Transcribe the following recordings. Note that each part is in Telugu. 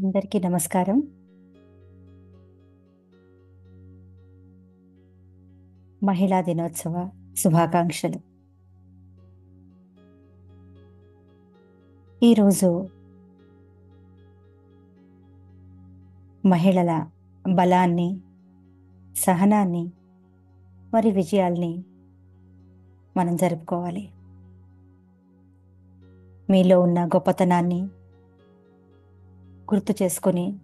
అందరికీ నమస్కారం. మహిళా దినోత్సవ శుభాకాంక్షలు. ఈరోజు మహిళల బలాన్ని, సహనాన్ని, మరి విజయాల్ని మనం జరుపుకోవాలి. మీలో ఉన్న గొప్పతనాన్ని గుర్తు చేసుకొని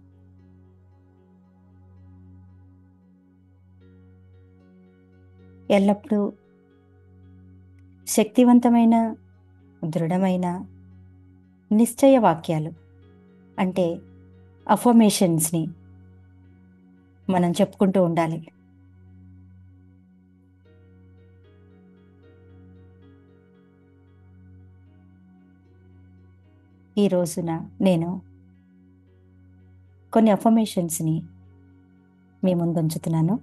ఎల్లప్పుడూ శక్తివంతమైన, దృఢమైన, నిశ్చయ వాక్యాలు అంటే అఫర్మేషన్స్ని మనం చెప్పుకుంటూ ఉండాలి. ఈ రోజున నేను కొన్ని అఫర్మేషన్స్ని మీ ముందుంచుతున్నాను.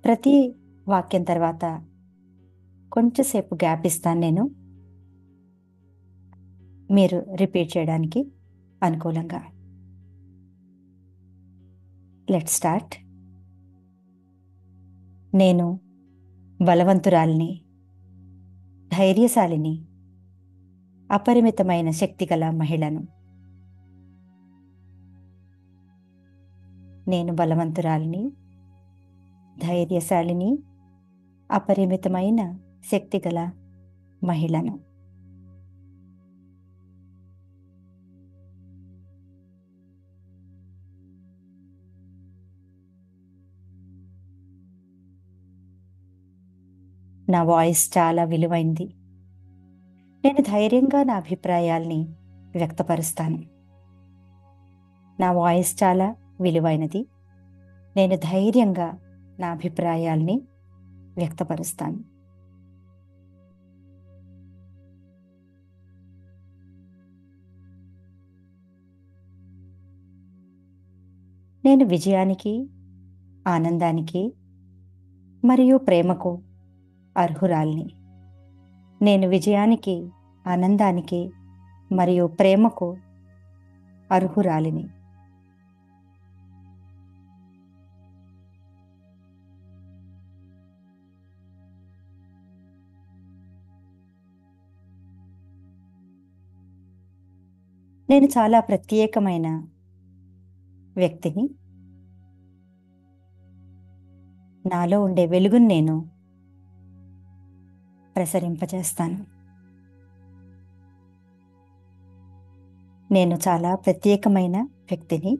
ప్రతి వాక్యం తర్వాత కొంచెంసేపు గ్యాప్ ఇస్తాను నేను, మీరు రిపీట్ చేయడానికి అనుకూలంగా. Let's start. నేను బలవంతురాలిని, ధైర్యశాలిని, అపరిమితమైన శక్తిగల మహిళను. నేను బలవంతురాలిని, ధైర్యశాలిని, అపరిమితమైన శక్తిగల మహిళను. నా వాయిస్ చాలా విలువైంది. నేను ధైర్యంగా నా అభిప్రాయాల్ని వ్యక్తపరుస్తాను. నా వాయిస్ చాలా విలువైనది. నేను ధైర్యంగా నా అభిప్రాయాల్ని వ్యక్తపరుస్తాను. నేను విజయానికి, ఆనందానికి మరియు ప్రేమకు అర్హురాల్ని. నేను విజయానికి, ఆనందానికి మరియు ప్రేమకు అర్హురాలిని. నేను చాలా ప్రత్యేకమైన వ్యక్తిని. నాలో ఉండే వెలుగును నేను ప్రసరింపజేస్తాను. నేను చాలా ప్రత్యేకమైన వ్యక్తిని.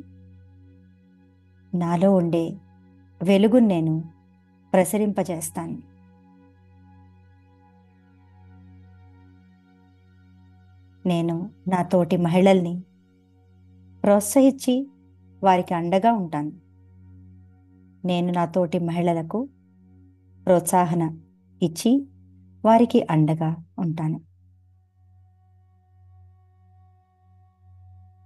నాలో ఉండే వెలుగును నేను ప్రసరింపజేస్తాను. నేను నా తోటి మహిళల్ని ప్రోత్సహించి వారికి అండగా ఉంటాను. నేను నా తోటి మహిళలకు ప్రోత్సాహన ఇచ్చి వారికి అండగా ఉంటాను.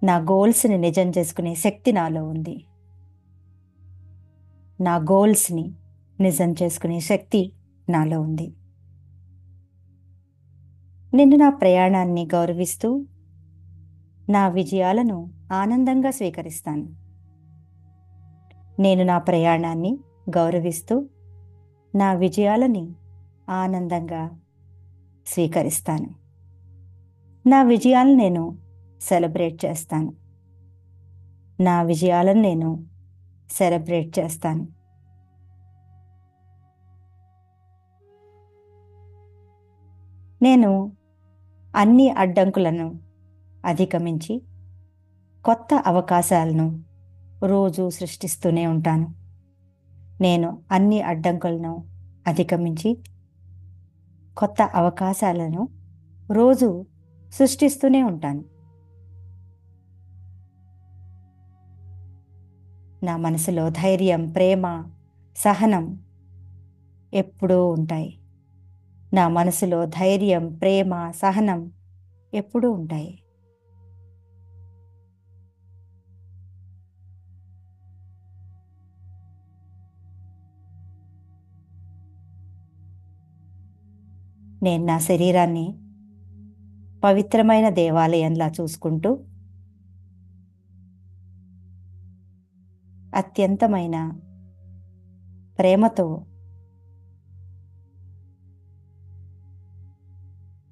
నా గోల్స్ని నిజం చేసుకునే శక్తి నాలో ఉంది. నా గోల్స్ని నిజం చేసుకునే శక్తి నాలో ఉంది. నేను నా ప్రయాణాన్ని గౌరవిస్తూ నా విజయాలను ఆనందంగా స్వీకరిస్తాను. నేను నా ప్రయాణాన్ని గౌరవిస్తూ నా విజయాలని ఆనందంగా స్వీకరిస్తాను. నా విజయాలను నేను సెలబ్రేట్ చేస్తాను. నా విజయాలను నేను సెలబ్రేట్ చేస్తాను. నేను అన్ని అడ్డంకులను అధిగమించి కొత్త అవకాశాలను రోజు సృష్టిస్తూనే ఉంటాను. నేను అన్ని అడ్డంకులను అధిగమించి కొత్త అవకాశాలను రోజు సృష్టిస్తూనే ఉంటాను. నా మనసులో ధైర్యం, ప్రేమ, సహనం ఎప్పుడూ ఉంటాయి. నా మనసులో ధైర్యం, ప్రేమ, సహనం ఎప్పుడూ ఉంటాయి. నేను నా శరీరాన్ని పవిత్రమైన దేవాలయంలా చూసుకుంటూ అత్యంతమైన ప్రేమతో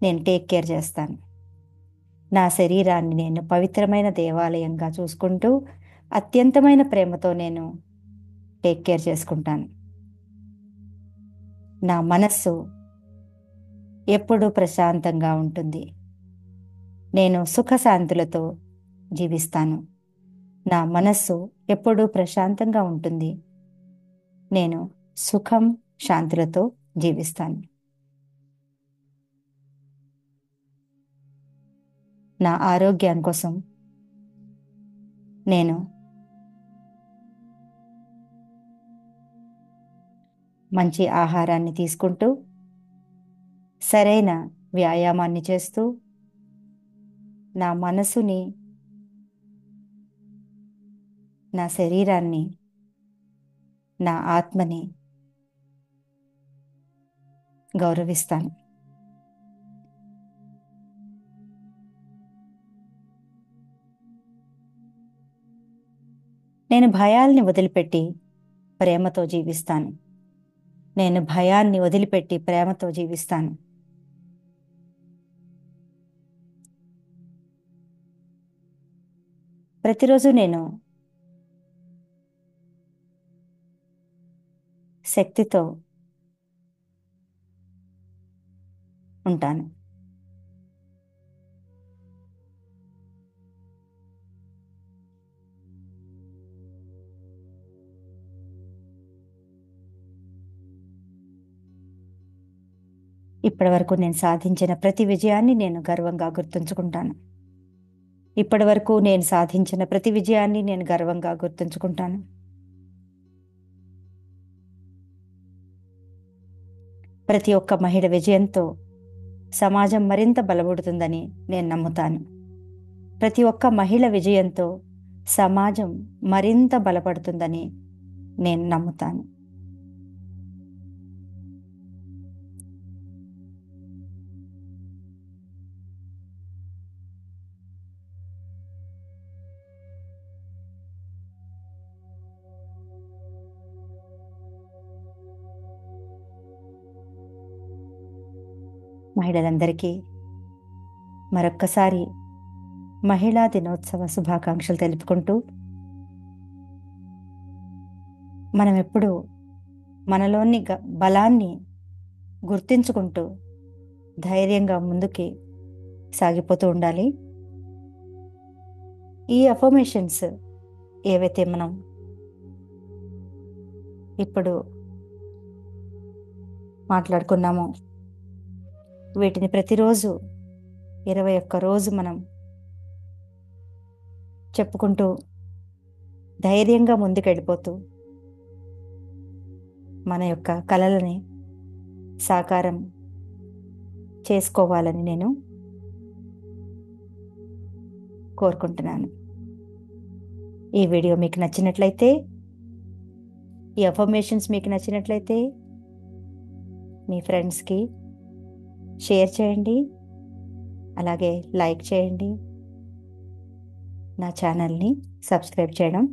నేను టేక్ కేర్ చేస్తాను. నా శరీరాన్ని నేను పవిత్రమైన దేవాలయంగా చూసుకుంటూ అత్యంతమైన ప్రేమతో నేను టేక్ కేర్ చేసుకుంటాను. నా మనస్సు ఎప్పుడూ ప్రశాంతంగా ఉంటుంది. నేను సుఖశాంతులతో జీవిస్తాను. నా మనస్సు ఎప్పుడూ ప్రశాంతంగా ఉంటుంది. నేను సుఖం శాంతులతో జీవిస్తాను. నా ఆరోగ్యం కోసం నేను మంచి ఆహారాన్ని తీసుకుంటూ సరైన వ్యాయామాన్ని చేస్తూ నా మనసుని, నా శరీరాన్ని, నా ఆత్మని గౌరవిస్తాను. నేను భయాల్ని వదిలిపెట్టి ప్రేమతో జీవిస్తాను. నేను భయాన్ని వదిలిపెట్టి ప్రేమతో జీవిస్తాను. ప్రతిరోజు నేను శక్తితో ఉంటాను. ఇప్పటివరకు నేను సాధించిన ప్రతి విజయాన్ని నేను గర్వంగా గుర్తుంచుకుంటాను. ఇప్పటివరకు నేను సాధించిన ప్రతి విజయాన్ని నేను గర్వంగా గుర్తుంచుకుంటాను. ప్రతి ఒక్క మహిళ విజయంతో సమాజం మరింత బలపడుతుందని నేను నమ్ముతాను. ప్రతి ఒక్క మహిళ విజయంతో సమాజం మరింత బలపడుతుందని నేను నమ్ముతాను. మహిళలందరికీ మరొక్కసారి మహిళా దినోత్సవ శుభాకాంక్షలు తెలుపుకుంటూ, మనం ఎప్పుడూ మనలోని బలాన్ని గుర్తించుకుంటూ ధైర్యంగా ముందుకి సాగిపోతూ ఉండాలి. ఈ అఫర్మేషన్స్ ఏవైతే మనం ఇప్పుడు మాట్లాడుకున్నామో వీటిని ప్రతిరోజు 21 రోజు మనం చెప్పుకుంటూ ధైర్యంగా ముందుకెళ్ళిపోతూ మన యొక్క కలలని సాకారం చేసుకోవాలని నేను కోరుకుంటున్నాను. ఈ వీడియో మీకు నచ్చినట్లయితే, ఈ అఫర్మేషన్స్ మీకు నచ్చినట్లయితే మీ ఫ్రెండ్స్కి షేర్ చేయండి, అలాగే లైక్ చేయండి. నా ఛానల్ని సబ్స్క్రైబ్ చేయడం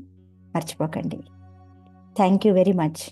మర్చిపోకండి. Thank you very much.